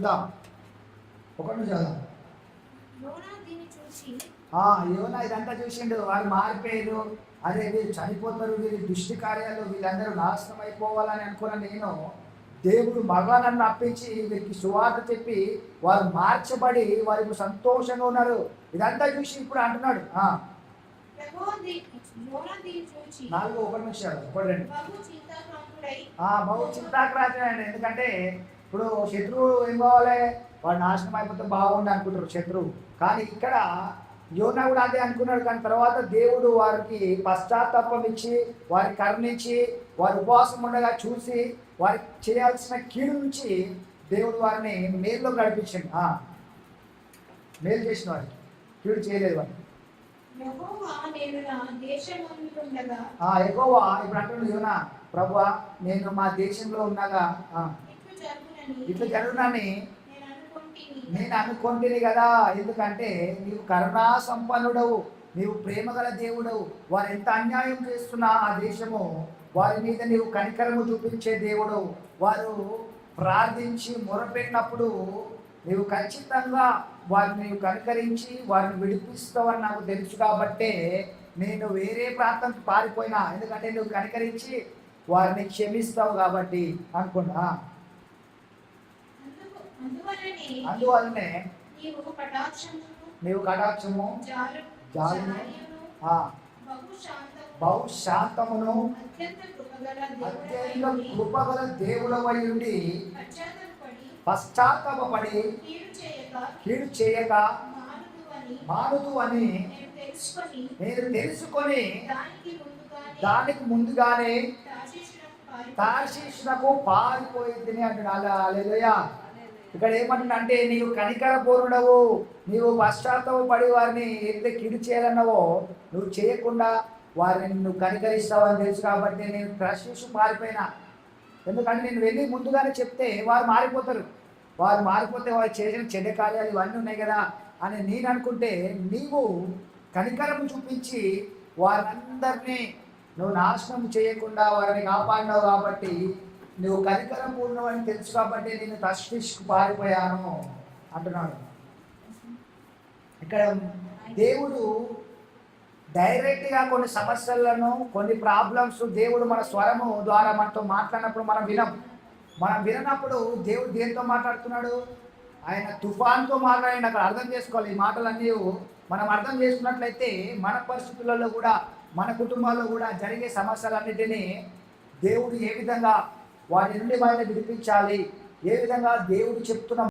చూద్దాం. ఒకటి చదుదాం. యోనా ఇదంతా చూసిండు. వారు మారిపోయారు, అదే వీళ్ళు చనిపోతారు, వీళ్ళు దుష్టి కార్యాలు, వీళ్ళందరూ నాశనం అయిపోవాలని అనుకున్న నేను, దేవుడు మరలా నన్ను అప్పించి వీరికి సువార్త చెప్పి వారు మార్చబడి వారికి సంతోషంగా ఉన్నారు. ఇదంతా చూసి ఇప్పుడు అంటున్నాడు. 4 1 నిమిషాలు 1 2 బహు చింతాక్రాంతుడైండు. ఎందుకంటే ఇప్పుడు శత్రువు ఏం కావాలి, వాడు నాశనం అయిపోతే బాగుండి అనుకుంటారు శత్రువు. కానీ ఇక్కడ యోనా కూడా అదే అనుకున్నాడు. కానీ తర్వాత దేవుడు వారికి పశ్చాత్తాపం ఇచ్చి వారికి కరుణించి వారి ఉపవాసం ఉండగా చూసి వారికి చేయాల్సిన కీడు నుంచి దేవుడు వారిని మేలులో నడిపించండి. మేలు చేసిన వారికి కీడు చేయలేదు వారికి. యెహోవా ఇప్పుడు అంటున్నాడు యోనా, ప్రభువా నేను మా దేశంలో ఉండగా ఇట్లా జరుగునని నేను అనుకుంటుంది కదా. ఎందుకంటే నీవు కరుణా సంపన్నుడవు, నీవు ప్రేమగల దేవుడవు. వారు ఎంత అన్యాయం చేస్తున్నా ఆ దేశము వారి మీద నీవు కనికరము చూపించే దేవుడు. వారు ప్రార్థించి మొరపెట్టినప్పుడు నీవు ఖచ్చితంగా వారిని నీవు కనికరించి వారిని విడిపిస్తావని నాకు తెలుసు. కాబట్టే నేను వేరే ప్రాంతానికి పారిపోయినా, ఎందుకంటే నువ్వు కనికరించి వారిని క్షమిస్తావు కాబట్టి అనుకున్నా. అందువల్లనే నీవు కటాక్షము జాలును బహు శాంతమును అత్యంత కృపగల దేవుడవై ఉండి పశ్చాత్తాపపడి కీడు చేయక మానుదు అని నేను తెలుసుకొని దానికి ముందుగానే తార్షీషునకు పారిపోయింది అంటున్నాడు. హల్లెలూయా. ఇక్కడ ఏమంటుందంటే నీవు కనికర పూర్ణుడవు, నీవు పశ్చాత్తాపపడి వారిని ఏదైతే కీడు చేయాలన్నావో నువ్వు చేయకుండా వారిని నువ్వు కనికరిస్తావని తెలుసు. కాబట్టి నేను తార్షీషు పారిపోయినా. ఎందుకంటే నేను వెళ్ళి ముందుగానే చెప్తే వారు మారిపోతారు. వారు మారిపోతే వారు చేసిన చెడ్డ కార్యాలు ఇవన్నీ ఉన్నాయి కదా అని నేను అనుకుంటే, నీవు కనికరము చూపించి వారందరినీ నువ్వు నాశనం చేయకుండా వారిని కాపాడినావు. కాబట్టి నువ్వు కనికరం పూర్ణమని తెలుసు కాబట్టి నేను తష్టిష్కు పారిపోయాను అంటున్నాడు. ఇక్కడ దేవుడు డైరెక్ట్గా కొన్ని సమస్యలను, కొన్ని ప్రాబ్లమ్స్ దేవుడు మన స్వరము ద్వారా మనతో మాట్లాడినప్పుడు మనం వినప్పుడు దేవుడు దేంతో మాట్లాడుతున్నాడు? ఆయన తుఫాన్తో మాట్లాడి అక్కడ అర్థం చేసుకోవాలి. ఈ మాటలన్నీ మనం అర్థం చేసుకున్నట్లయితే మన పరిస్థితులలో కూడా మన కుటుంబాల్లో కూడా జరిగే సమస్యలన్నిటినీ దేవుడు ఏ విధంగా వాటి నుండి మనల్ని విడిపించాలి, ఏ విధంగా దేవుడు చెప్తున్న